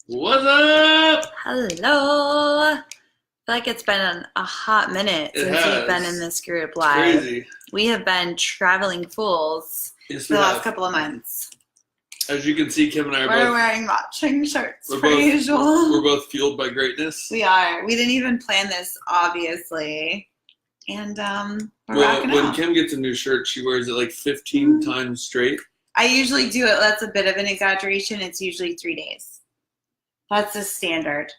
What's up? Hello. I feel like it's been a hot minute It since has. we've been in this group live. Crazy. We have been traveling fools Yes, for we the last have. couple of months. As you can see, Kim and I are We're both wearing matching shirts we're per both usual. we're both fueled by greatness. We are. We didn't even plan this, obviously. And we're Well, rocking when out. Kim gets a new shirt, she wears it like 15 times straight. I usually do it. That's a bit of an exaggeration. It's usually 3 days. That's the standard.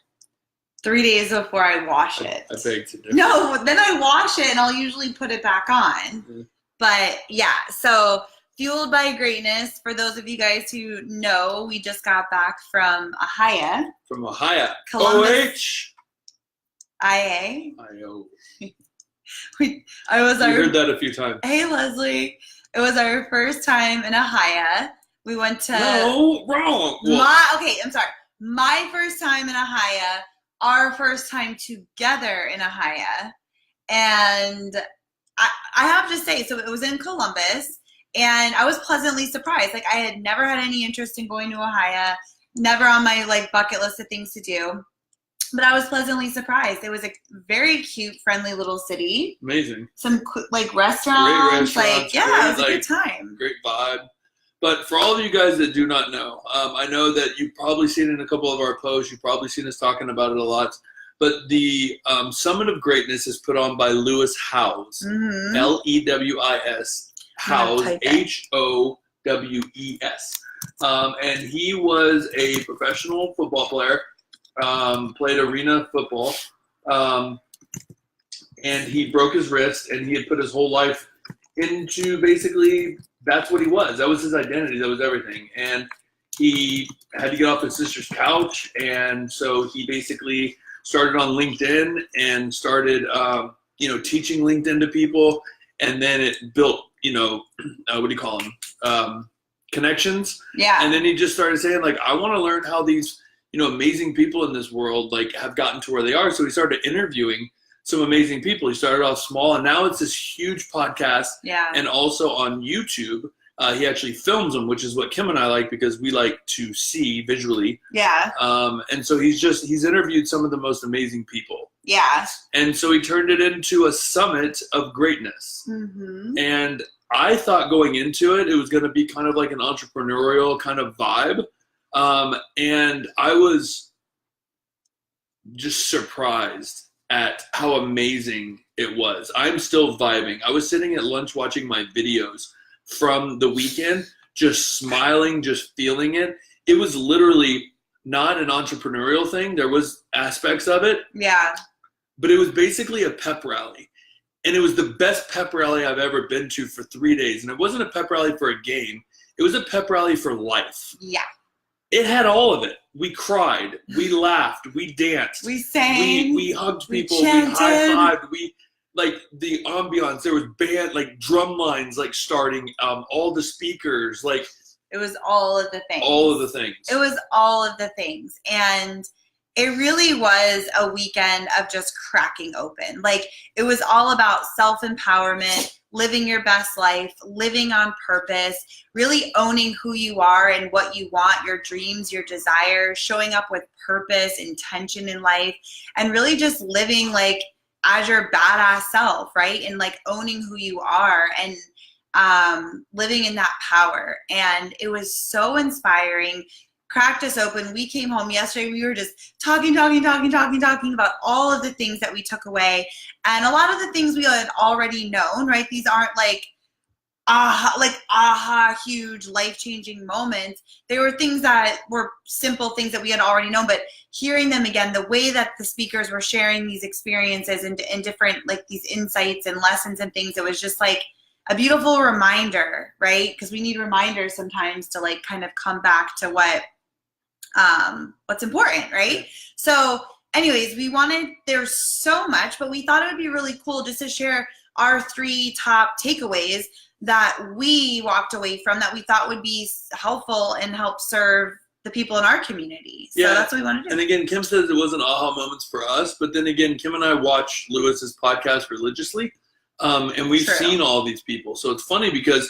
3 days before I wash it. I beg to differ. No, then I wash it and I'll usually put it back on. Mm-hmm. But yeah, so fueled by greatness. For those of you guys who know, we just got back from Ahaya, From Ohio. Columbus. OH. IA. I-O. I was You heard that a few times. Hey Leslie, it was our first time in Ahaya. We went to No, wrong. I'm sorry. My first time in Ahaya, our first time together in Ahaya, and I have to say, so it was in Columbus, and I was pleasantly surprised. Like, I had never had any interest in going to Ohio, never on my bucket list of things to do, but I was pleasantly surprised. It was a very cute, friendly little city. Amazing. Some restaurants. Great restaurants. It was a good time. Great vibe. But for all of you guys that do not know, I know that you've probably seen it in a couple of our posts. You've probably seen us talking about it a lot. But the Summit of Greatness is put on by Lewis Howes, Mm-hmm. Lewis, Howes, Howes. And he was a professional football player, played arena football, and he broke his wrist, and he had put his whole life into basically that's what he was. That was his identity. That was everything. And he had to get off his sister's couch, and so he basically started on LinkedIn and started, teaching LinkedIn to people, and then it built, what do you call them, connections. Yeah. And then he just started saying, I want to learn how these, amazing people in this world, have gotten to where they are. So he started interviewing some amazing people. He started off small, and now it's this huge podcast. Yeah. And also on YouTube. He actually films them, which is what Kim and I like because we like to see visually. Yeah. And so he's interviewed some of the most amazing people. Yeah. And so he turned it into a summit of greatness. Mm-hmm. And I thought going into it, it was going to be kind of like an entrepreneurial kind of vibe. And I was just surprised at how amazing it was. I'm still vibing. I was sitting at lunch watching my videos from the weekend, just smiling, just feeling it. It was literally not an entrepreneurial thing. There was aspects of it. Yeah. But it was basically a pep rally. And it was the best pep rally I've ever been to for 3 days. And it wasn't a pep rally for a game. It was a pep rally for life. Yeah. It had all of it. We cried. We laughed. We danced. We sang. We hugged people. We chanted. High-fived. The ambiance, there was band, drum lines, starting, all the speakers, it was all of the things. all of the things. It was all of the things. And it really was a weekend of just cracking open. It was all about self-empowerment, living your best life, living on purpose, really owning who you are and what you want, your dreams, your desires, showing up with purpose, intention in life, and really just living as your badass self, right? And owning who you are and living in that power. And it was so inspiring. Cracked us open. We came home yesterday. We were just talking about all of the things that we took away. And a lot of the things we had already known, right? These aren't huge life-changing moments. They were things that were simple things that we had already known, but hearing them again, the way that the speakers were sharing these experiences and different these insights and lessons and things, it was just a beautiful reminder, right? Because we need reminders sometimes to kind of come back to what's important, right? So anyways, there's so much, but we thought it would be really cool just to share our 3 top takeaways that we walked away from that we thought would be helpful and help serve the people in our community. So that's what we want to do. And again, Kim says it wasn't aha moments for us, but then again, Kim and I watch Lewis's podcast religiously, and we've seen all these people. So it's funny because,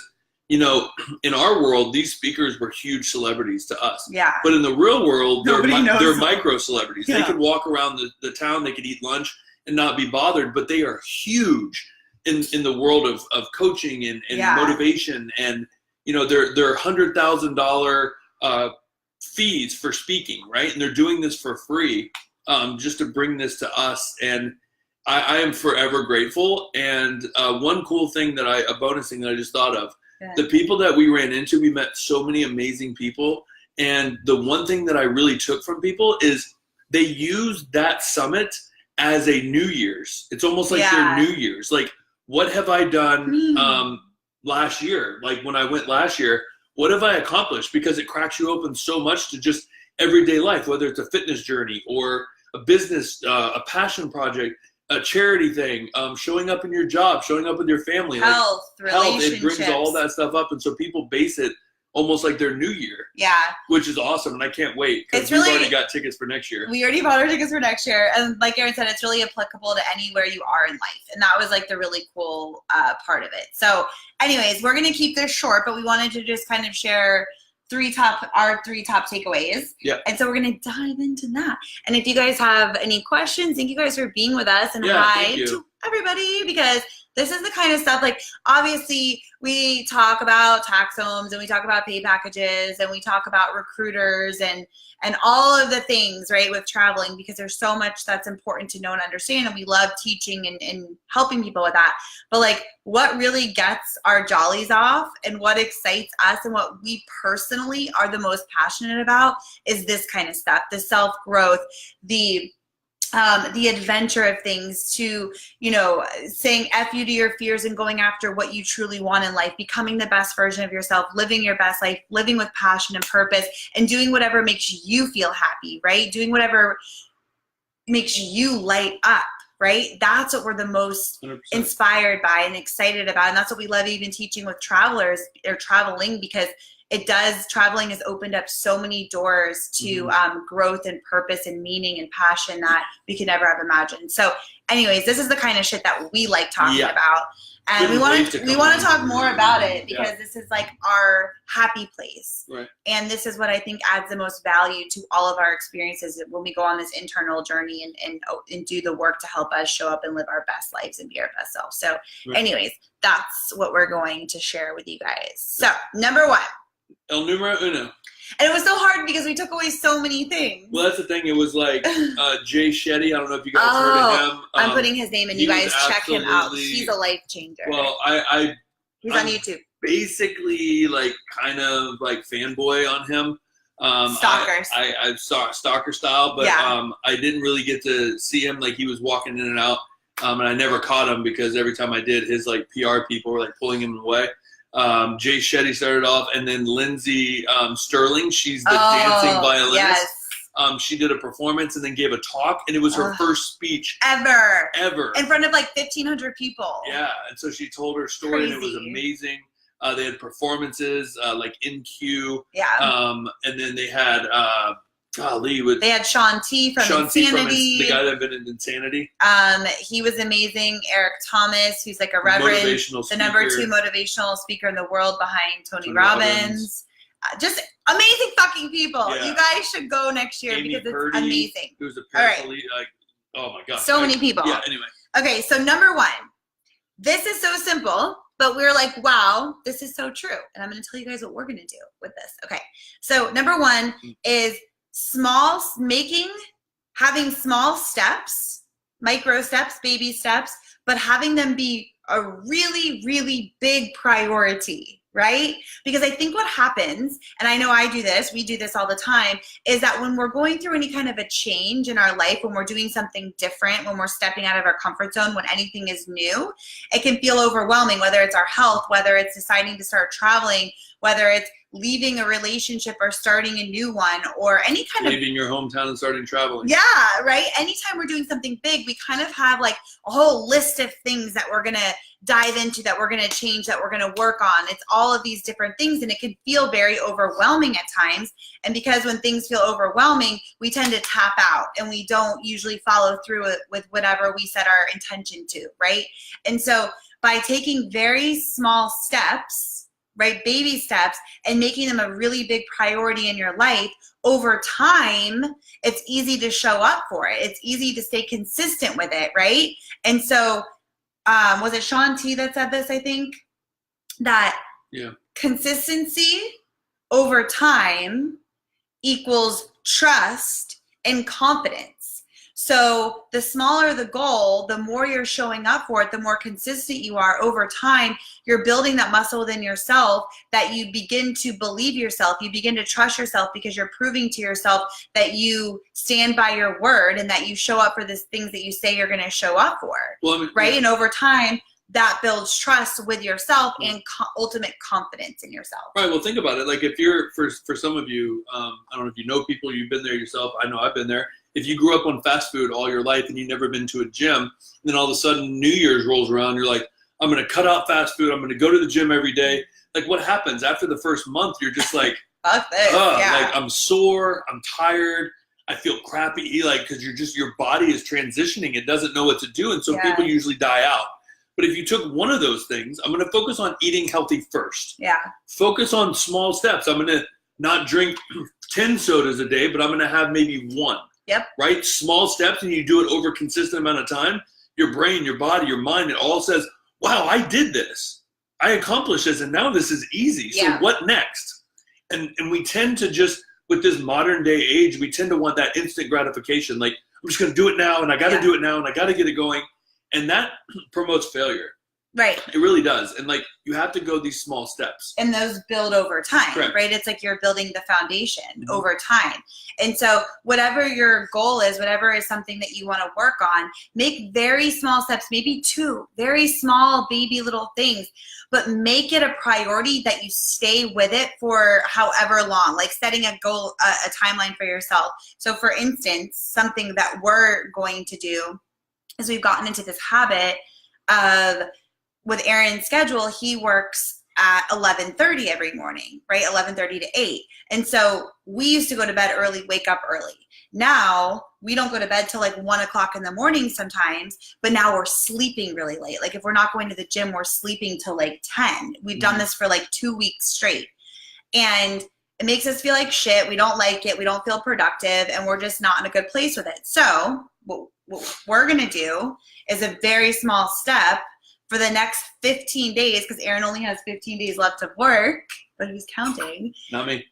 you know, in our world, these speakers were huge celebrities to us. Yeah. But in the real world, they're knows micro celebrities. Yeah. They could walk around the town, they could eat lunch and not be bothered, but they are huge in the world of coaching and motivation. And, you know, they're $100,000 fees for speaking, right? And they're doing this for free just to bring this to us. And I am forever grateful. And one cool thing a bonus thing that I just thought of, the people that we ran into, we met so many amazing people. And the one thing that I really took from people is they used that summit as a New Year's. It's almost like their New Year's. Like, what have I done last year? Like when I went last year, what have I accomplished? Because it cracks you open so much to just everyday life, whether it's a fitness journey or a business, a passion project, a charity thing, showing up in your job, showing up with your family, health, it brings all that stuff up. And so people base it almost like their New Year. Yeah. Which is awesome. And I can't wait because we've already got tickets for next year. We already bought our tickets for next year. And like Erran said, it's really applicable to anywhere you are in life. And that was like the really cool part of it. So anyways, we're going to keep this short, but we wanted to just kind of share our three top takeaways. Yeah. And so we're going to dive into that. And if you guys have any questions, thank you guys for being with us, and hi to everybody, because this is the kind of stuff, like, obviously we talk about tax homes and we talk about pay packages and we talk about recruiters and all of the things, right, with traveling, because there's so much that's important to know and understand. And we love teaching and helping people with that. But like, what really gets our jollies off and what excites us and what we personally are the most passionate about is this kind of stuff, the self-growth, the adventure of things, to, you know, saying F you to your fears and going after what you truly want in life, becoming the best version of yourself, living your best life, living with passion and purpose, and doing whatever makes you feel happy, right? Doing whatever makes you light up, right? That's what we're the most 100%. Inspired by and excited about. And that's what we love even teaching with travelers or traveling, because traveling has opened up so many doors to growth and purpose and meaning and passion that we could never have imagined. So anyways, this is the kind of shit that we like talking about. And we want to talk more about it, because this is like our happy place. Right. And this is what I think adds the most value to all of our experiences when we go on this internal journey and do the work to help us show up and live our best lives and be our best self. So anyways, that's what we're going to share with you guys. So number one. El numero uno. And it was so hard because we took away so many things. Well, that's the thing. It was like Jay Shetty. I don't know if you guys heard of him. I'm putting his name in. You guys check him out. He's a life changer. Well, he's on YouTube. Basically, like, kind of like fanboy on him. Stalkers. I saw stalker style, but I didn't really get to see him. Like, he was walking in and out, and I never caught him because every time I did, his like PR people were like pulling him away. Jay Shetty started off, and then Lindsay Sterling, she's the dancing violinist. Yes. She did a performance and then gave a talk, and it was her first speech ever in front of like 1,500 people. Yeah, and so she told her story, and it was amazing. They had performances like in queue. Yeah. And then they had they had Sean T from Insanity. The guy that invented Insanity. He was amazing. Eric Thomas, who's like a reverend, the number 2 motivational speaker in the world behind Tony Robbins. Just amazing fucking people. Yeah. You guys should go next year because it's amazing. Who's a paraplegic? Like, oh my god. So many people. Yeah. Anyway. Okay, so number 1. This is so simple, but we're like, wow, this is so true. And I'm going to tell you guys what we're going to do with this. Okay. So number 1 is having small steps, micro steps, baby steps, but having them be a really, really big priority, right? Because I think what happens, and I know I do this, we do this all the time, is that when we're going through any kind of a change in our life, when we're doing something different, when we're stepping out of our comfort zone, when anything is new, it can feel overwhelming, whether it's our health, whether it's deciding to start traveling, whether it's leaving a relationship or starting a new one, or any kind of leaving your hometown and starting traveling. Yeah, right? Anytime we're doing something big, we kind of have like a whole list of things that we're going to dive into, that we're going to change, that we're going to work on. It's all of these different things, and it can feel very overwhelming at times. And because when things feel overwhelming, we tend to tap out and we don't usually follow through with whatever we set our intention to, right? And so by taking very small steps, right? Baby steps, and making them a really big priority in your life, over time, it's easy to show up for it. It's easy to stay consistent with it, right? And so, was it Sean T that said this, I think? That consistency over time equals trust and confidence. So the smaller the goal, the more you're showing up for it, the more consistent you are over time. You're building that muscle within yourself that you begin to believe yourself. You begin to trust yourself because you're proving to yourself that you stand by your word and that you show up for the things that you say you're going to show up for. Well, I mean, right? And over time, that builds trust with yourself and ultimate confidence in yourself. Right. Well, think about it. Like if you're, for some of you, I don't know if you know people, you've been there yourself. I know I've been there. If you grew up on fast food all your life and you've never been to a gym, and then all of a sudden New Year's rolls around, you're like, I'm going to cut out fast food. I'm going to go to the gym every day. Like what happens after the first month? You're just like, fuck this. Like I'm sore. I'm tired. I feel crappy. Like, cause your body is transitioning. It doesn't know what to do. And so people usually die out. But if you took one of those things, I'm going to focus on eating healthy first. Yeah. Focus on small steps. I'm going to not drink 10 sodas a day, but I'm going to have maybe one. Yep. Right? Small steps, and you do it over a consistent amount of time. Your brain, your body, your mind, it all says, wow, I did this. I accomplished this, and now this is easy. So what next? And we tend to just, with this modern day age, we tend to want that instant gratification. Like, I'm just going to do it now, and I got to do it now, and I got to get it going. And that promotes failure. Right. It really does. And like, you have to go these small steps. And those build over time, right? It's like you're building the foundation over time. And so whatever your goal is, whatever is something that you want to work on, make very small steps, maybe 2 very small baby little things, but make it a priority that you stay with it for however long, like setting a goal, a timeline for yourself. So for instance, something that we're going to do is we've gotten into this habit of, with Erran's schedule, he works at 11:30 every morning, right? 11:30 to 8. And so we used to go to bed early, wake up early. Now we don't go to bed till like 1 o'clock in the morning sometimes, but now we're sleeping really late. Like if we're not going to the gym, we're sleeping till like 10. We've done this for like 2 weeks straight. And it makes us feel like shit. We don't like it. We don't feel productive, and we're just not in a good place with it. So what we're going to do is a very small step for the next 15 days, because Erran only has 15 days left of work, but he's counting. Not me.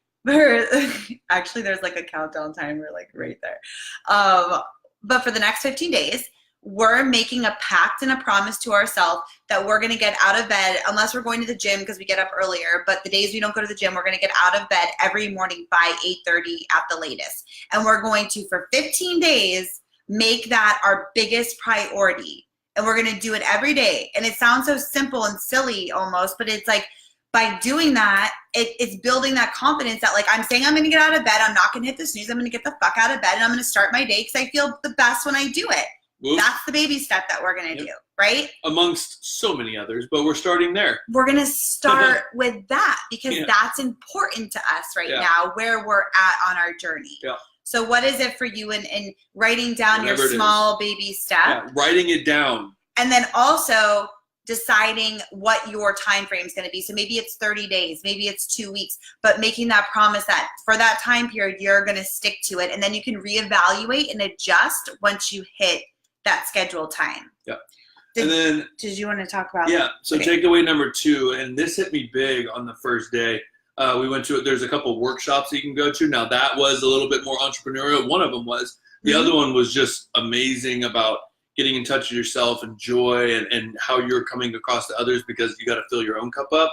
Actually, there's like a countdown timer like right there. But for the next 15 days, we're making a pact and a promise to ourselves that we're going to get out of bed, unless we're going to the gym because we get up earlier. But the days we don't go to the gym, we're going to get out of bed every morning by 8:30 at the latest. And we're going to, for 15 days, make that our biggest priority. And we're going to do it every day. And it sounds so simple and silly almost, but it's like, by doing that, it's building that confidence that like, I'm saying I'm going to get out of bed. I'm not going to hit the snooze. I'm going to get the fuck out of bed, and I'm going to start my day because I feel the best when I do it. Whoop. That's the baby step that we're going to do, right? Amongst so many others, but we're starting there. We're going to start with that because that's important to us right now, where we're at on our journey. Yeah. So what is it for you in writing down your small baby step? Yeah, writing it down. And then also deciding what your time frame is going to be. So maybe it's 30 days, maybe it's 2 weeks, but making that promise that for that time period, you're going to stick to it. And then you can reevaluate and adjust once you hit that scheduled time. Yeah. Did you want to talk about that? Yeah. So takeaway number 2, and this hit me big on the first day. We went to it. There's a couple workshops that you can go to. Now that was a little bit more entrepreneurial. One of them was. The other one was just amazing about getting in touch with yourself and joy and how you're coming across to others, because you got to fill your own cup up.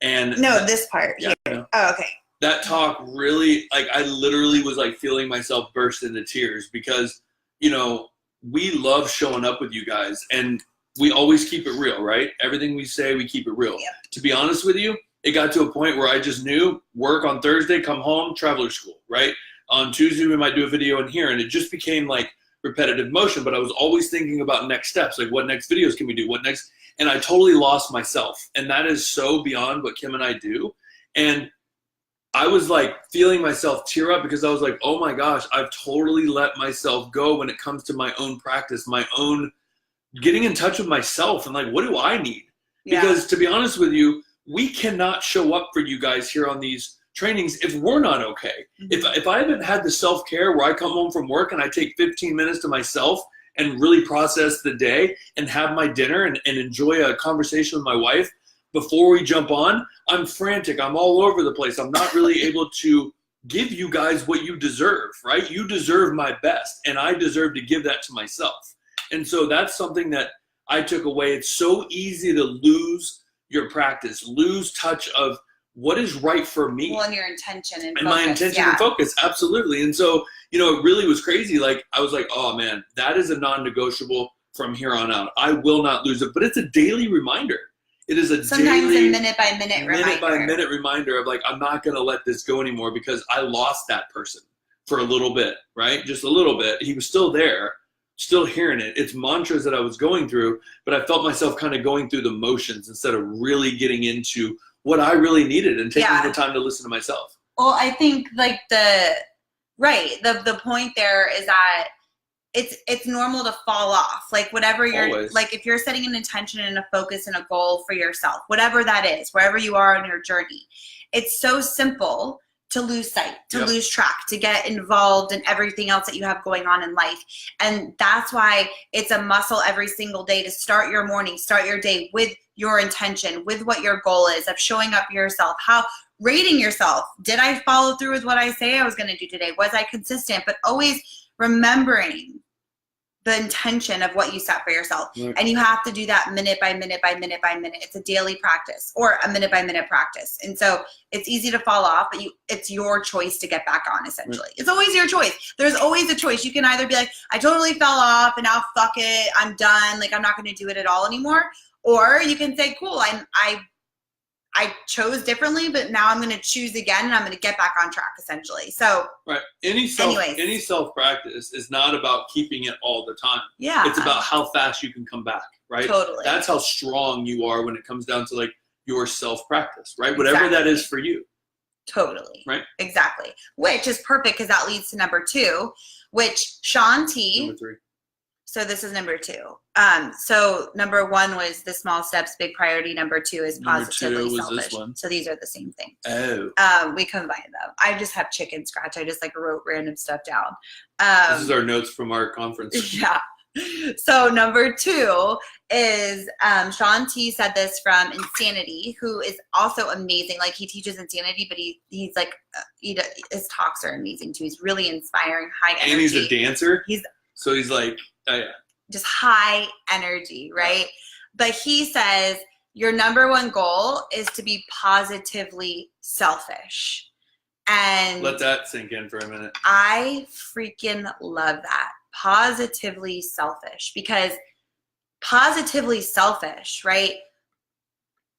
And this part. Yeah. Oh, okay. That talk really, like, I literally was like feeling myself burst into tears because, you know, we love showing up with you guys, and we always keep it real, right? Everything we say, we keep it real. Yeah. To be honest with you, it got to a point where I just knew work on Thursday, come home, traveler school, right? On Tuesday, we might do a video in here, and it just became like repetitive motion, but I was always thinking about next steps, like what next videos can we do, what next, and I totally lost myself. And that is so beyond what Kim and I do. And I was like feeling myself tear up because I was like, oh my gosh, I've totally let myself go when it comes to my own practice, my own getting in touch with myself and like, what do I need? Because to be honest with you, we cannot show up for you guys here on these trainings if we're not okay. If I haven't had the self-care where I come home from work and I take 15 minutes to myself and really process the day and have my dinner and enjoy a conversation with my wife before we jump on, I'm frantic. I'm all over the place. I'm not really able to give you guys what you deserve, right? You deserve my best, and I deserve to give that to myself. And so that's something that I took away. It's so easy to lose your practice, lose touch of what is right for me. Well, and your intention and focus. My intention and focus, absolutely. And so, you know, it really was crazy. Like, I was like, oh man, that is a non-negotiable from here on out. I will not lose it. But it's a daily reminder. It is sometimes a minute by minute reminder of like, I'm not going to let this go anymore because I lost that person for a little bit, right? Just a little bit. He was still there, still hearing it. It's mantras that I was going through, but I felt myself kind of going through the motions instead of really getting into what I really needed and taking the time to listen to myself. Well, I think like the point there is that it's normal to fall off. Like whatever you're Always. Like if you're setting an intention and a focus and a goal for yourself, whatever that is, wherever you are on your journey, it's so simple to lose sight, to lose track, to get involved in everything else that you have going on in life. And that's why it's a muscle every single day to start your morning, start your day with your intention, with what your goal is, of showing up for yourself, how rating yourself. Did I follow through with what I say I was going to do today? Was I consistent? But always remembering the intention of what you set for yourself. Right. And you have to do that minute by minute by minute by minute. It's a daily practice or a minute by minute practice. And so it's easy to fall off, but it's your choice to get back on, essentially. Right. It's always your choice. There's always a choice. You can either be like, I totally fell off and now fuck it, I'm done. Like, I'm not going to do it at all anymore. Or you can say, cool, I chose differently, but now I'm going to choose again and I'm going to get back on track, essentially. So, right. Any self-practice is not about keeping it all the time. Yeah. It's about how fast you can come back, right? Totally. That's how strong you are when it comes down to like your self-practice, right? Whatever that is for you. Totally. Right. Exactly. Which is perfect because that leads to number 2, which Shaun T. Number 3. So this is number 2. So number 1 was the small steps, big priority. Number 2 is positively selfish. So these are the same thing. Oh. We combined them. I just have chicken scratch. I just like wrote random stuff down. This is our notes from our conference. Yeah. So number 2 is Shaun T said this from Insanity, who is also amazing. Like, he teaches Insanity, but he's like his talks are amazing too. He's really inspiring, high energy. And he's a dancer. So he's like, just high energy, right? But he says your number 1 goal is to be positively selfish. And let that sink in for a minute. I freaking love that. Positively selfish, because positively selfish, right?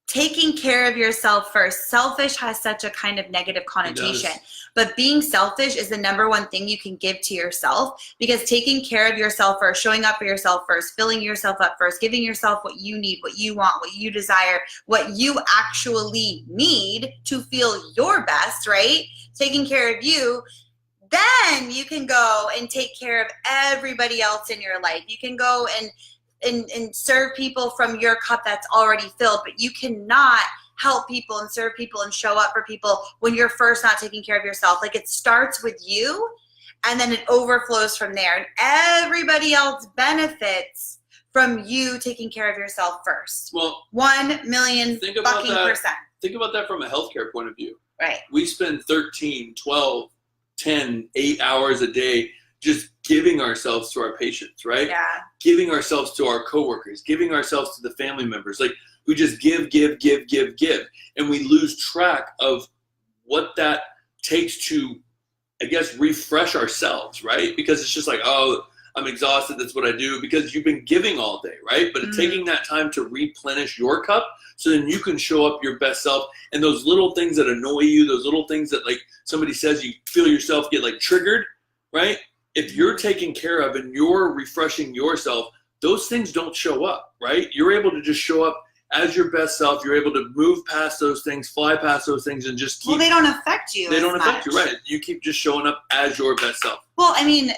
Taking care of yourself first. Selfish has such a kind of negative connotation, but being selfish is the number 1 thing you can give to yourself, because taking care of yourself first, showing up for yourself first, filling yourself up first, giving yourself what you need, what you want, what you desire, what you actually need to feel your best, right? Taking care of you. Then you can go and take care of everybody else in your life. You can go and serve people from your cup that's already filled, but you cannot help people and serve people and show up for people when you're first not taking care of yourself. Like, it starts with you and then it overflows from there, and everybody else benefits from you taking care of yourself first. Well, 1,000,000% Think about that from a healthcare point of view. Right. We spend 13, 12, 10, 8 hours a day just giving ourselves to our patients, right? Yeah. Giving ourselves to our coworkers, giving ourselves to the family members. Like, we just give. And we lose track of what that takes to, I guess, refresh ourselves, right? Because it's just like, oh, I'm exhausted, that's what I do, because you've been giving all day, right? But taking that time to replenish your cup so then you can show up your best self, and those little things that annoy you, those little things that like somebody says you feel yourself get like triggered, right? If you're taking care of and you're refreshing yourself, those things don't show up, right? You're able to just show up as your best self. You're able to move past those things, fly past those things, and just keep. Well, they don't affect you. They don't affect you, right? You keep just showing up as your best self. Well, I mean,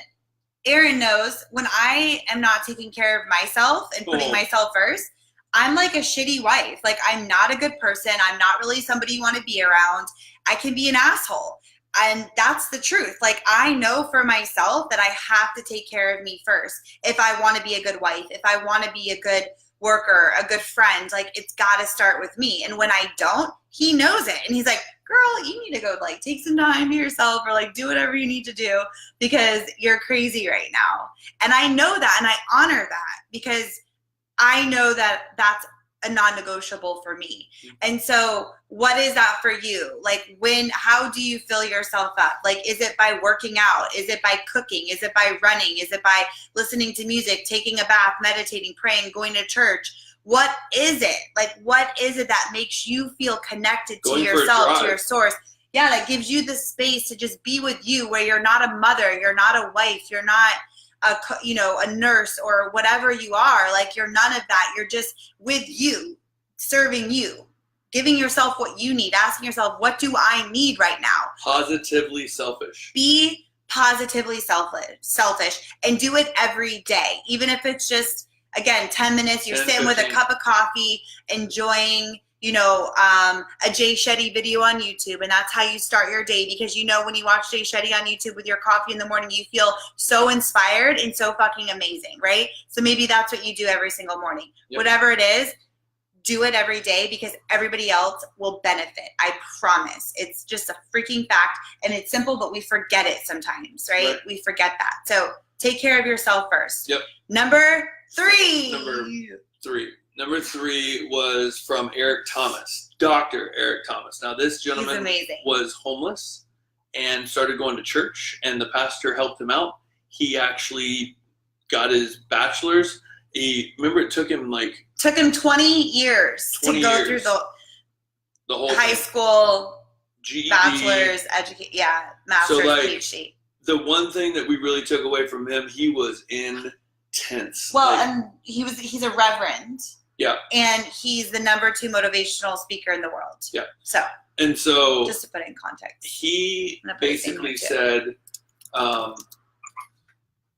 Erran knows when I am not taking care of myself and putting myself first, I'm like a shitty wife. Like, I'm not a good person. I'm not really somebody you want to be around. I can be an asshole. And that's the truth. Like, I know for myself that I have to take care of me first. If I want to be a good wife, if I want to be a good worker, a good friend, like, it's got to start with me. And when I don't, he knows it. And he's like, girl, you need to go, like, take some time to yourself, or like do whatever you need to do, because you're crazy right now. And I know that, and I honor that, because I know that that's a non-negotiable for me. And so what is that for you? Like, how do you fill yourself up? Like, is it by working out? Is it by cooking? Is it by running? Is it by listening to music, taking a bath, meditating, praying, going to church? What is it? Like, what is it that makes you feel connected to yourself, to your source? Yeah, that gives you the space to just be with you, where you're not a mother, you're not a wife, you're not a nurse or whatever you are. Like, you're none of that. You're just with you, serving you, giving yourself what you need, asking yourself, what do I need right now? Positively selfish. Be positively selfish, and do it every day. Even if it's just, again, 10 minutes, you're sitting 15. With a cup of coffee, enjoying, a Jay Shetty video on YouTube, and that's how you start your day, because when you watch Jay Shetty on YouTube with your coffee in the morning, you feel so inspired and so fucking amazing, right? So maybe that's what you do every single morning. Yep. Whatever it is, do it every day, because everybody else will benefit. I promise. It's just a freaking fact, and it's simple, but we forget it sometimes, right? We forget that. So take care of yourself first. Yep. Number three was from Eric Thomas, Dr. Eric Thomas. Now, this gentleman was homeless and started going to church, and the pastor helped him out. He actually got his bachelor's. Remember, it took him 20 years to go through the whole high school, GED, bachelor's, master's, PhD. The one thing that we really took away from him, he was intense. Well, and he's a reverend. Yeah. And he's the number 2 motivational speaker in the world. Yeah. So just to put it in context. He basically said, sorry,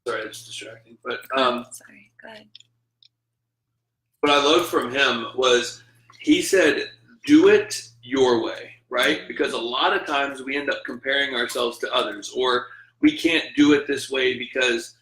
it's distracting, but sorry, go ahead. What I loved from him was, he said, do it your way, right? Because a lot of times we end up comparing ourselves to others, or we can't do it this way because,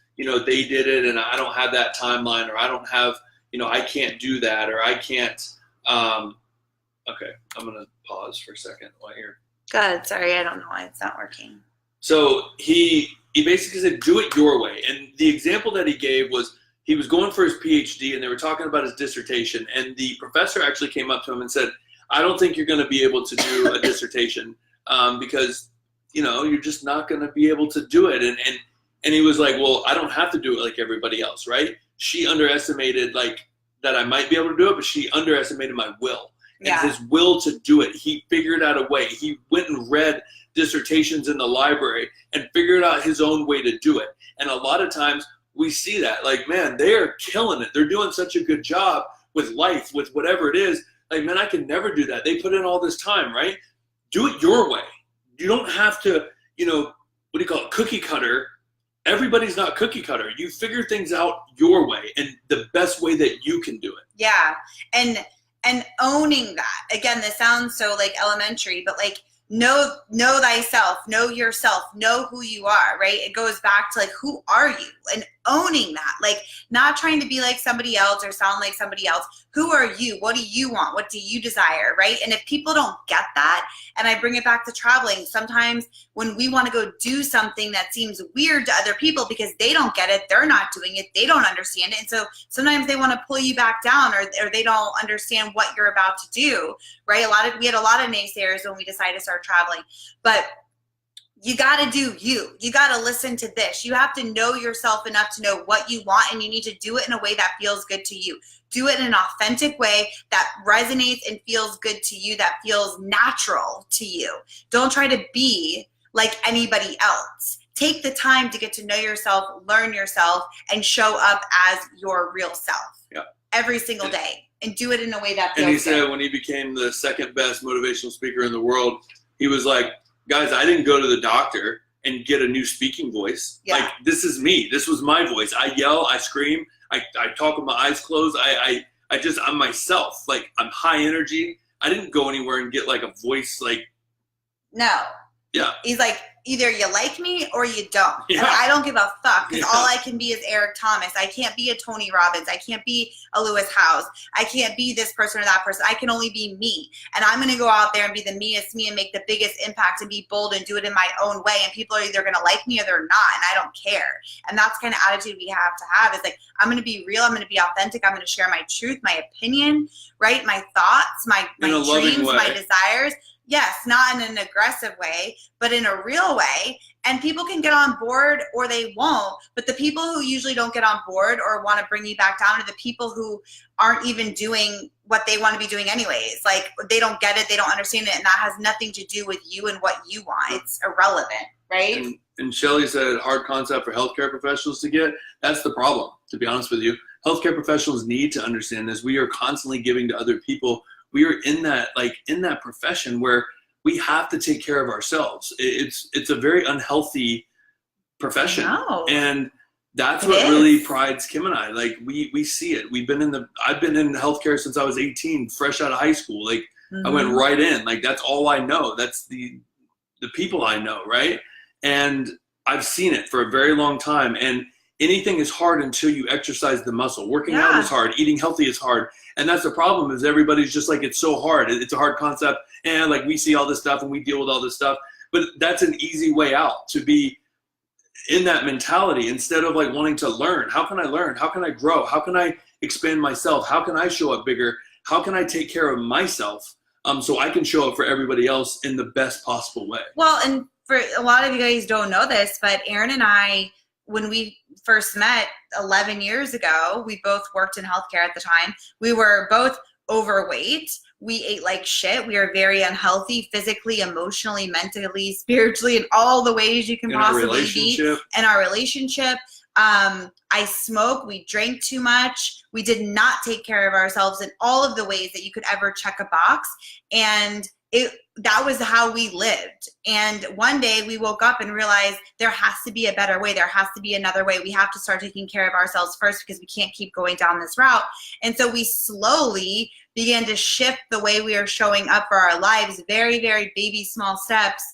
they did it and I don't have that timeline, or I don't have, I can't do that, or I can't. Okay, I'm going to pause for a second while you're. Good. Sorry, I don't know why it's not working. So he basically said, do it your way. And the example that he gave was, he was going for his PhD, and they were talking about his dissertation. And the professor actually came up to him and said, I don't think you're going to be able to do a dissertation because, you're just not going to be able to do it. And he was like, well, I don't have to do it like everybody else, right? She underestimated, that I might be able to do it, but she underestimated my will. And his will to do it. He figured out a way. He went and read dissertations in the library and figured out his own way to do it. And a lot of times we see that, man, they are killing it. They're doing such a good job with life, with whatever it is. Man, I can never do that. They put in all this time, right? Do it your way. You don't have to, cookie cutter. Everybody's not cookie cutter. You figure things out your way, and the best way that you can do it. Yeah. And owning that. Again, this sounds so elementary, but know thyself, know yourself, know who you are, right? It goes back to who are you, and owning that, not trying to be like somebody else or sound like somebody else. Who are you? What do you want? What do you desire, right? And if people don't get that, and I bring it back to traveling, sometimes when we want to go do something that seems weird to other people because they don't get it, they're not doing it, they don't understand it. And so sometimes they want to pull you back down, or they don't understand what you're about to do, right? We had a lot of naysayers when we decided to start traveling, but you got to do you. You got to listen to this. You have to know yourself enough to know what you want, and you need to do it in a way that feels good to you. Do it in an authentic way that resonates and feels good to you, that feels natural to you. Don't try to be like anybody else. Take the time to get to know yourself, learn yourself, and show up as your real self every single day, and do it in a way that feels good. And he said when he became the second best motivational speaker in the world, he was like, guys, I didn't go to the doctor and get a new speaking voice. This is me. This was my voice. I yell, I scream, I talk with my eyes closed. I'm myself. Like, I'm high energy. I didn't go anywhere and get like a voice like. No. Yeah. He's like, either you like me or you don't. Yeah. And I don't give a fuck, because Yeah. all I can be is Eric Thomas. I can't be a Tony Robbins. I can't be a Lewis Howes. I can't be this person or that person. I can only be me. And I'm going to go out there and be the meest me and make the biggest impact and be bold and do it in my own way. And people are either going to like me or they're not. And I don't care. And that's kind of attitude we have to have, is like, I'm going to be real. I'm going to be authentic. I'm going to share my truth, my opinion, right? My thoughts, my dreams, my desires. Yes, not in an aggressive way, but in a real way. And people can get on board or they won't. But the people who usually don't get on board or want to bring you back down are the people who aren't even doing what they want to be doing anyways. Like, they don't get it. They don't understand it. And that has nothing to do with you and what you want. It's irrelevant, right? And Shelly said, hard concept for healthcare professionals to get. That's the problem, to be honest with you. Healthcare professionals need to understand this. We are constantly giving to other people. We are in that profession where we have to take care of ourselves. It's a very unhealthy profession. And that's what really prides Kim and I. Like, we see it. I've been in healthcare since I was 18, fresh out of high school. Like, I went right in. Like, that's all I know. That's the people I know, right? And I've seen it for a very long time. And anything is hard until you exercise the muscle. Working out is hard. Eating healthy is hard. And that's the problem, is everybody's just like, it's so hard. It's a hard concept. And like, we see all this stuff and we deal with all this stuff. But that's an easy way out, to be in that mentality, instead of like wanting to learn. How can I learn? How can I grow? How can I expand myself? How can I show up bigger? How can I take care of myself so I can show up for everybody else in the best possible way? Well, and for a lot of you guys don't know this, but Erran and I, when we first met 11 years ago, we both worked in healthcare at the time. We were both overweight. We ate like shit. We are very unhealthy physically, emotionally, mentally, spiritually, in all the ways you can possibly be. In our relationship. I smoked. We drank too much. We did not take care of ourselves in all of the ways that you could ever check a box. And that was how we lived. And one day we woke up and realized there has to be a better way. There has to be another way. We have to start taking care of ourselves first, because we can't keep going down this route. And so we slowly began to shift the way we are showing up for our lives, very, very baby small steps,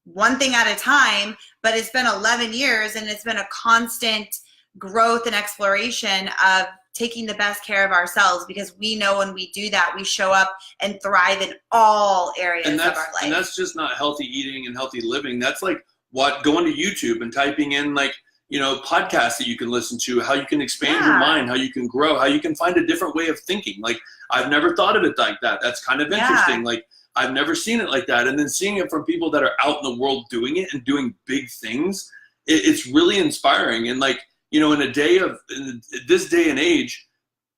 one thing at a time. But it's been 11 years, and it's been a constant growth and exploration of taking the best care of ourselves, because we know when we do that, we show up and thrive in all areas of our life. And that's just not healthy eating and healthy living. That's like going to YouTube and typing in podcasts that you can listen to, how you can expand your mind, how you can grow, how you can find a different way of thinking. Like, I've never thought of it like that. That's kind of interesting. Like, I've never seen it like that. And then seeing it from people that are out in the world doing it and doing big things, it's really inspiring. And like, in this day and age,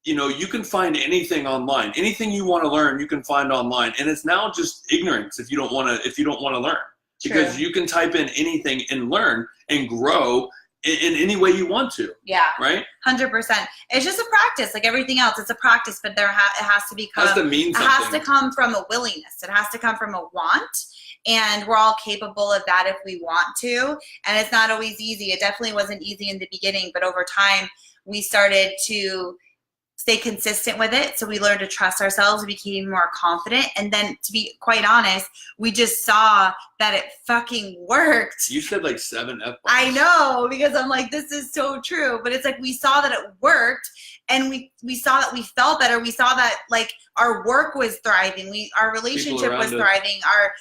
you can find anything online. Anything you want to learn, you can find online. And it's now just ignorance if you don't want to learn. Because you can type in anything and learn and grow in any way you want to. Yeah. Right? 100%. It's just a practice, like everything else. It's a practice, but it has to become. It has to mean something. It has to come from a willingness. It has to come from a want. And we're all capable of that if we want to. And it's not always easy. It definitely wasn't easy in the beginning, but over time we started to stay consistent with it. So we learned to trust ourselves. We became more confident. And then, to be quite honest, we just saw that it fucking worked. You said like 7 F-bombs. I know, because I'm like, this is so true. But it's like, we saw that it worked, and we saw that we felt better. We saw that like our work was thriving. Our relationship was thriving. Our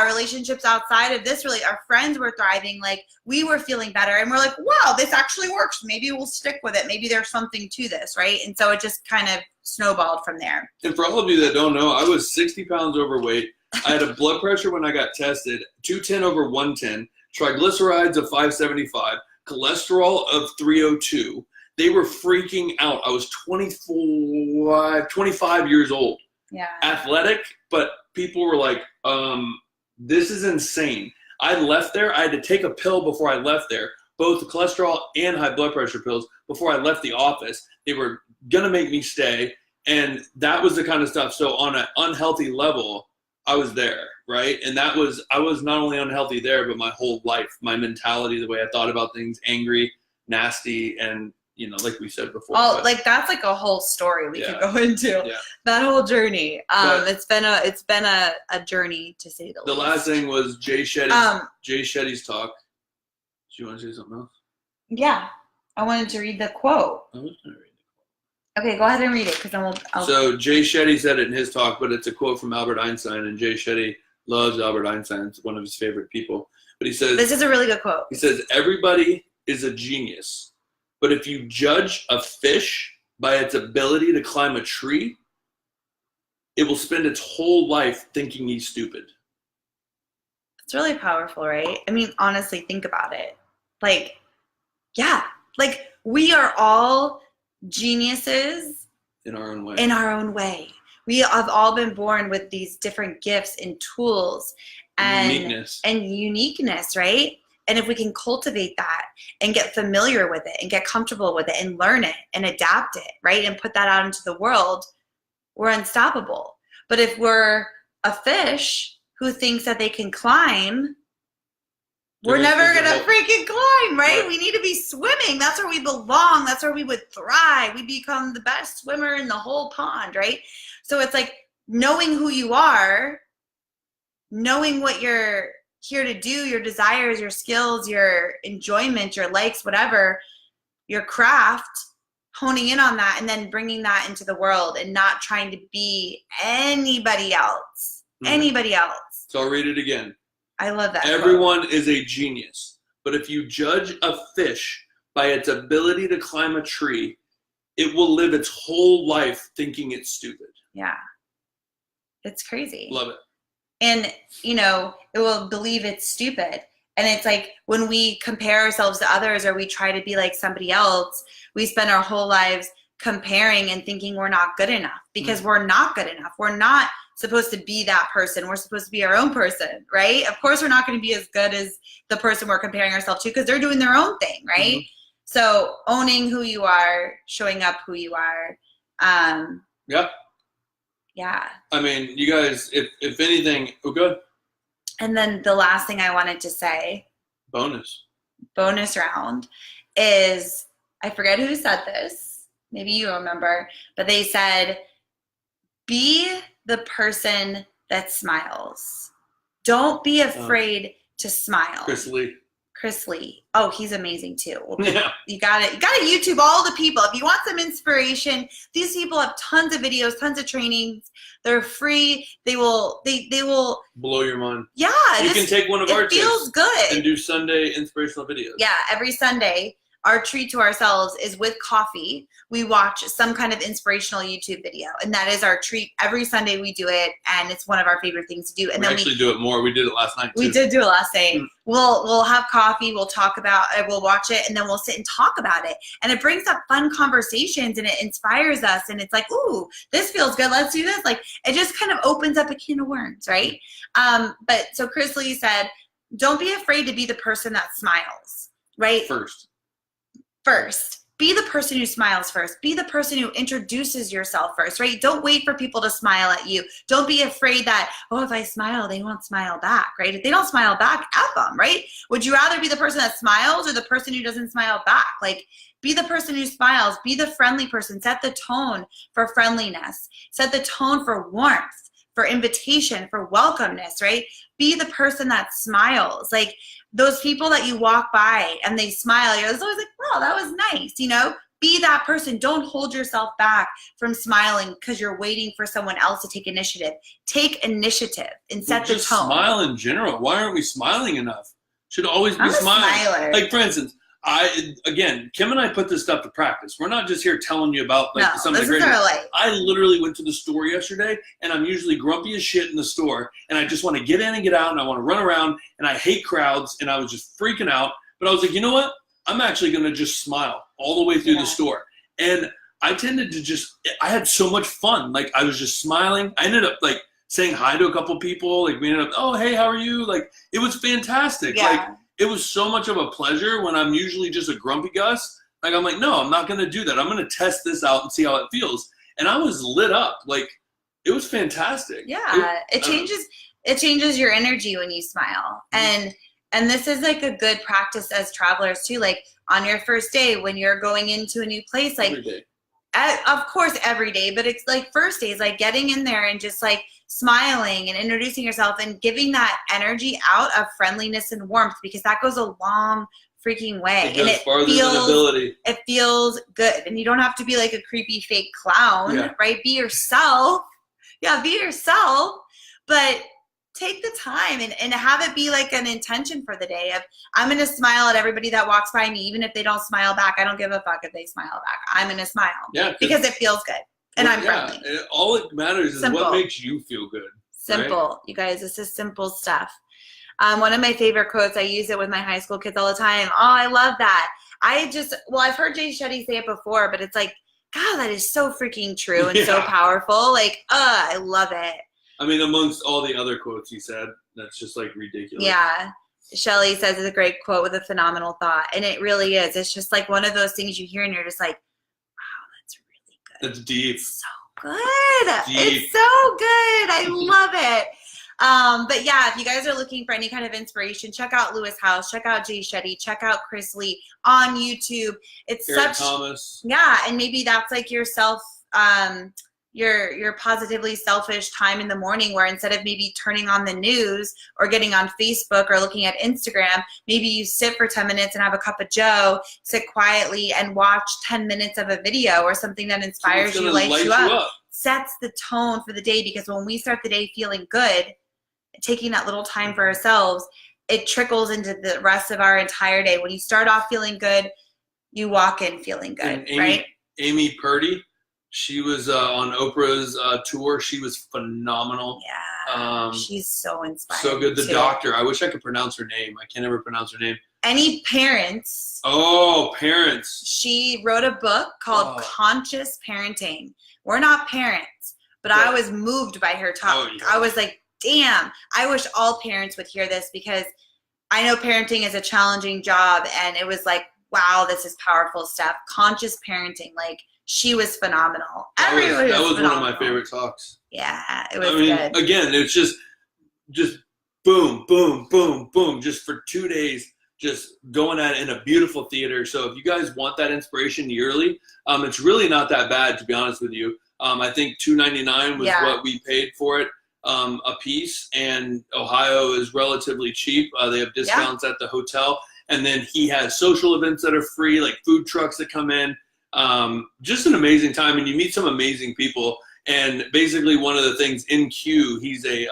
relationships outside of this, really, our friends were thriving. Like, we were feeling better, and we're like, wow, this actually works. Maybe we'll stick with it. Maybe there's something to this, right? And so it just kind of snowballed from there. And for all of you that don't know, I was 60 pounds overweight. I had a blood pressure when I got tested, 210 over 110, triglycerides of 575, cholesterol of 302. They were freaking out. I was 25 years old. Yeah. Athletic, but people were like, this is insane. I left there. I had to take a pill before I left there, both cholesterol and high blood pressure pills before I left the office. They were going to make me stay. And that was the kind of stuff. So on an unhealthy level, I was there, right? And I was not only unhealthy there, but my whole life, my mentality, the way I thought about things, angry, nasty, and like we said before. Oh, like that's like a whole story we could go into. Yeah. That whole journey. It's been a journey, to say the least. The last thing was Jay Shetty's talk. Do you want to say something else? Yeah, I wanted to read the quote. I was going to read. Okay, go ahead and read it, because So Jay Shetty said it in his talk, but it's a quote from Albert Einstein, and Jay Shetty loves Albert Einstein. It's one of his favorite people. But he says, this is a really good quote. He says, everybody is a genius, but if you judge a fish by its ability to climb a tree, it will spend its whole life thinking he's stupid. It's really powerful, right? I mean, honestly, think about it. Like, yeah, like we are all geniuses in our own way. We have all been born with these different gifts and tools and uniqueness, right? And if we can cultivate that and get familiar with it and get comfortable with it and learn it and adapt it, right, and put that out into the world, we're unstoppable. But if we're a fish who thinks that they can climb, we're never going to freaking climb, right? We need to be swimming. That's where we belong. That's where we would thrive. We become the best swimmer in the whole pond, right? So it's like knowing who you are, knowing what you're here to do, your desires, your skills, your enjoyment, your likes, whatever, your craft, honing in on that and then bringing that into the world and not trying to be anybody else. Anybody else. So I'll read it again. I love that. Everyone is a genius, but if you judge a fish by its ability to climb a tree, it will live its whole life thinking it's stupid. Yeah. It's crazy. Love it. And, it will believe it's stupid. And it's like when we compare ourselves to others or we try to be like somebody else, we spend our whole lives comparing and thinking we're not good enough because we're not good enough. We're not supposed to be that person. We're supposed to be our own person, right? Of course, we're not going to be as good as the person we're comparing ourselves to because they're doing their own thing, right? So owning who you are, showing up who you are. Yeah. Yeah. I mean, you guys, if anything, good. And then the last thing I wanted to say, bonus round, is I forget who said this. Maybe you remember, but they said, be the person that smiles. Don't be afraid to smile. Chris Lee. Oh, he's amazing too. Yeah. You gotta YouTube all the people. If you want some inspiration, these people have tons of videos, tons of trainings. They're free. They will blow your mind. Yeah. You can take one of our tips. It feels good. And do Sunday inspirational videos. Yeah, every Sunday. Our treat to ourselves is with coffee. We watch some kind of inspirational YouTube video, and that is our treat. Every Sunday we do it, and it's one of our favorite things to do. And we actually do it more. We did it last night too. We did do it last night. We'll have coffee. We'll talk about it. We'll watch it, and then we'll sit and talk about it. And it brings up fun conversations, and it inspires us. And it's like, ooh, this feels good. Let's do this. Like it just kind of opens up a can of worms, right? But so Chris Lee said, don't be afraid to be the person that smiles, right? First, be the person who smiles first. Be the person who introduces yourself first, right? Don't wait for people to smile at you. Don't be afraid that, if I smile, they won't smile back, right? If they don't smile back, F them, right? Would you rather be the person that smiles or the person who doesn't smile back? Like, be the person who smiles. Be the friendly person. Set the tone for friendliness. Set the tone for warmth, for invitation, for welcomeness, right? Be the person that smiles. Like, those people that you walk by and they smile, you're always like, wow, that was nice, Be that person. Don't hold yourself back from smiling because you're waiting for someone else to take initiative. Take initiative and set the tone. Just smile in general. Why aren't we smiling enough? Should always be smiling. Like, for instance, Kim and I put this stuff to practice. We're not just here telling you about some of the great. I literally went to the store yesterday, and I'm usually grumpy as shit in the store, and I just want to get in and get out, and I want to run around, and I hate crowds, and I was just freaking out. But I was like, you know what? I'm actually going to just smile all the way through the store. And I tended to I had so much fun. Like, I was just smiling. I ended up saying hi to a couple people. Like, we ended up, oh, hey, how are you? Like, it was fantastic. Yeah. It was so much of a pleasure when I'm usually just a grumpy Gus. Like, I'm like, no, I'm not going to do that. I'm going to test this out and see how it feels. And I was lit up. Like, it was fantastic. Yeah. It changes your energy when you smile. And this is like a good practice as travelers too. Like, on your first day, when you're going into a new place, like Every day. of course every day, but it's like first days, like getting in there and just like smiling and introducing yourself and giving that energy out of friendliness and warmth, because that goes a long freaking way. It goes farther than ability. It feels good. And you don't have to be like a creepy fake clown, right? Be yourself. Yeah, be yourself. But take the time and have it be like an intention for the day of, I'm going to smile at everybody that walks by me, even if they don't smile back. I don't give a fuck if they smile back. I'm going to smile because it feels good. And I'm friendly. All it matters is what makes you feel good. Simple. Right? You guys, this is simple stuff. One of my favorite quotes, I use it with my high school kids all the time. Oh, I love that. I've heard Jay Shetty say it before, but it's like, God, that is so freaking true and so powerful. Like, I love it. I mean, amongst all the other quotes he said, that's just like ridiculous. Yeah. Shelley says it's a great quote with a phenomenal thought. And it really is. It's just like one of those things you hear and you're just like, wow, that's really good. That's deep. It's so good. Deep. It's so good. I love it. But yeah, if you guys are looking for any kind of inspiration, check out Lewis House, check out Jay Shetty, check out Chris Lee on YouTube. It's Eric Thomas. Yeah, and maybe that's like your your positively selfish time in the morning, where instead of maybe turning on the news or getting on Facebook or looking at Instagram, maybe you sit for 10 minutes and have a cup of joe, sit quietly and watch 10 minutes of a video or something that inspires you, lights you up, sets the tone for the day. Because when we start the day feeling good, taking that little time for ourselves, it trickles into the rest of our entire day. When you start off feeling good, you walk in feeling good, right? Amy Purdy. She was on Oprah's tour. She was phenomenal. Yeah, she's so inspiring. So good. The doctor. I wish I could pronounce her name. I can't ever pronounce her name. Any parents? Oh, parents. She wrote a book called Conscious Parenting. We're not parents, but I was moved by her talk. I was like, damn, I wish all parents would hear this, because I know parenting is a challenging job, and it was like, wow, this is powerful stuff. Conscious parenting, like, she was phenomenal. That was one of my favorite talks. Yeah, it was good. Again, it's just boom, boom, boom, boom, just for 2 days, just going at it in a beautiful theater. So if you guys want that inspiration yearly, it's really not that bad, to be honest with you. I think $2.99 was what we paid for it a piece, and Ohio is relatively cheap. They have discounts at the hotel, and then he has social events that are free, like food trucks that come in. Just an amazing time, and you meet some amazing people. And basically, one of the things in Q, he's a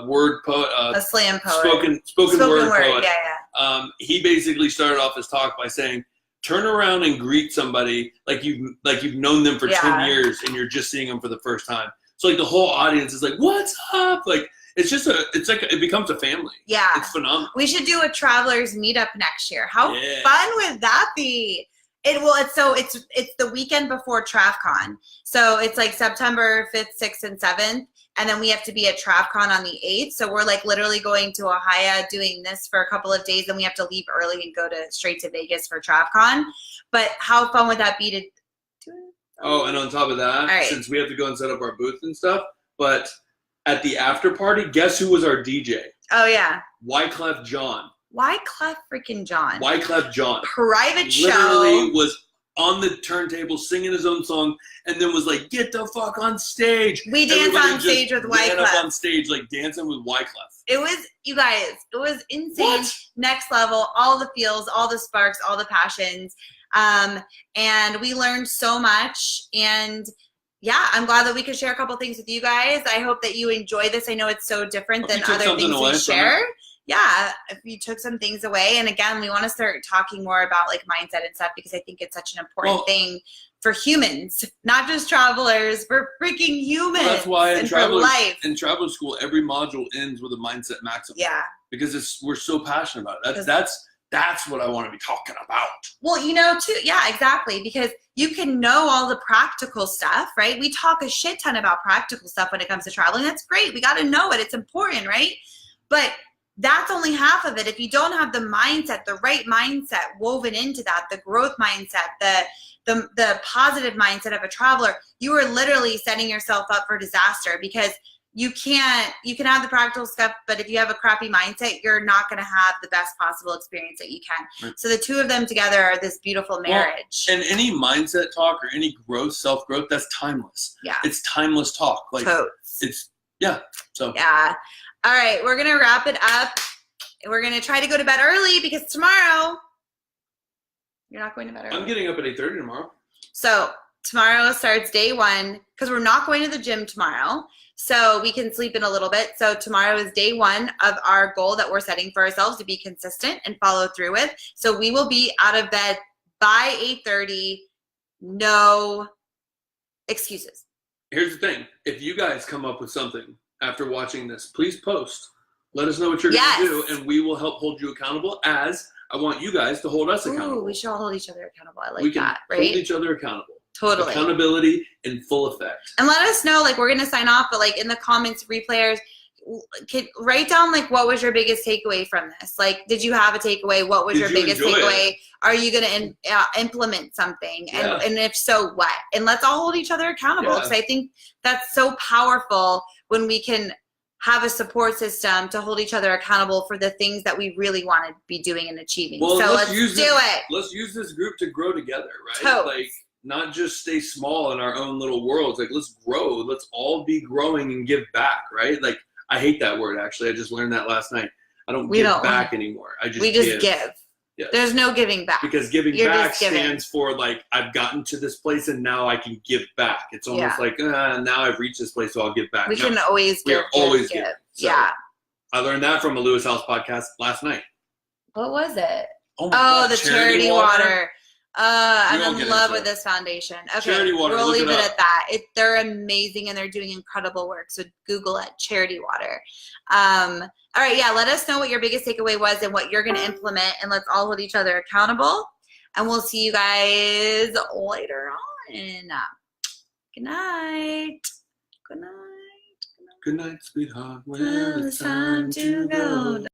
word poet, a slam poet, spoken word poet. Yeah. He basically started off his talk by saying, "Turn around and greet somebody like you've known them for 10 years, and you're just seeing them for the first time." So like the whole audience is like, "What's up?" Like it becomes a family. Yeah, it's phenomenal. We should do a travelers meetup next year. How fun would that be? It's the weekend before TravCon. So it's like September 5th, 6th, and 7th. And then we have to be at TravCon on the 8th. So we're like literally going to Ohio, doing this for a couple of days. Then we have to leave early and go straight to Vegas for TravCon. But how fun would that be to do it? Oh, and on top of that, since we have to go and set up our booth and stuff, but at the after party, guess who was our DJ? Oh, yeah. Wyclef John. Wyclef freaking John. Wyclef John. Private show. Literally was on the turntable singing his own song, and then was like, "Get the fuck on stage." We danced on stage with Wyclef. Up on stage, like dancing with Wyclef. It was, you guys, it was insane. What? Next level, all the feels, all the sparks, all the passions. And we learned so much. And yeah, I'm glad that we could share a couple things with you guys. I hope that you enjoy this. I know it's so different than other things we share. Yeah, if you took some things away. And again, we want to start talking more about like mindset and stuff, because I think it's such an important thing for humans, not just travelers, for freaking humans. Well, that's why and for life. In traveler school, every module ends with a mindset maximum. Yeah. Because we're so passionate about it. That's what I want to be talking about. Well, too. Yeah, exactly. Because you can know all the practical stuff, right? We talk a shit ton about practical stuff when it comes to traveling. That's great. We got to know it. It's important, right? But that's only half of it. If you don't have the mindset, the right mindset woven into that, the growth mindset, the positive mindset of a traveler, you are literally setting yourself up for disaster, because you can have the practical stuff, but if you have a crappy mindset, you're not going to have the best possible experience that you can. Right. So the two of them together are this beautiful marriage. Well, and any mindset talk or any growth, self-growth, that's timeless. Yeah. It's timeless talk. Like it's, yeah. So. Yeah. All right. We're going to wrap it up. We're going to try to go to bed early because tomorrow you're not going to bed early. I'm getting up at 8:30 tomorrow. So tomorrow starts day one because we're not going to the gym tomorrow. So we can sleep in a little bit. So tomorrow is day one of our goal that we're setting for ourselves to be consistent and follow through with. So we will be out of bed by 8:30. No excuses. Here's the thing. If you guys come up with something after watching this, please post. Let us know what you're going to do, and we will help hold you accountable, as I want you guys to hold us accountable. Ooh, we should all hold each other accountable. I like we can that, right? hold each other accountable. Totally. Accountability in full effect. And let us know, like, we're going to sign off, but, like, in the comments, replayers, write down, like, what was your biggest takeaway from this? Like, did you have a takeaway? What was your biggest takeaway? Are you going to implement something? And if so, what? And let's all hold each other accountable, because I think that's so powerful when we can have a support system to hold each other accountable for the things that we really want to be doing and achieving. Well, so let's do it. Let's use this group to grow together, right? Totally. Like, not just stay small in our own little worlds. Like, let's grow. Let's all be growing and give back, right? Like, I hate that word, actually. I just learned that last night. I don't give back anymore. We just give. Yes. There's no giving back. Because giving back stands for, like, I've gotten to this place and now I can give back. It's almost like, now I've reached this place, so I'll give back. We can always give. Always give. So yeah. I learned that from a Lewis House podcast last night. What was it? Oh, my God. The charity water. I'm in love with this foundation. Okay, Charity Water, we'll leave it at that. They're amazing and they're doing incredible work. So Google it, Charity Water. All right, let us know what your biggest takeaway was and what you're going to implement, and let's all hold each other accountable. And we'll see you guys later on. Good night. Good night. Good night, sweetheart. Well, it's time to go.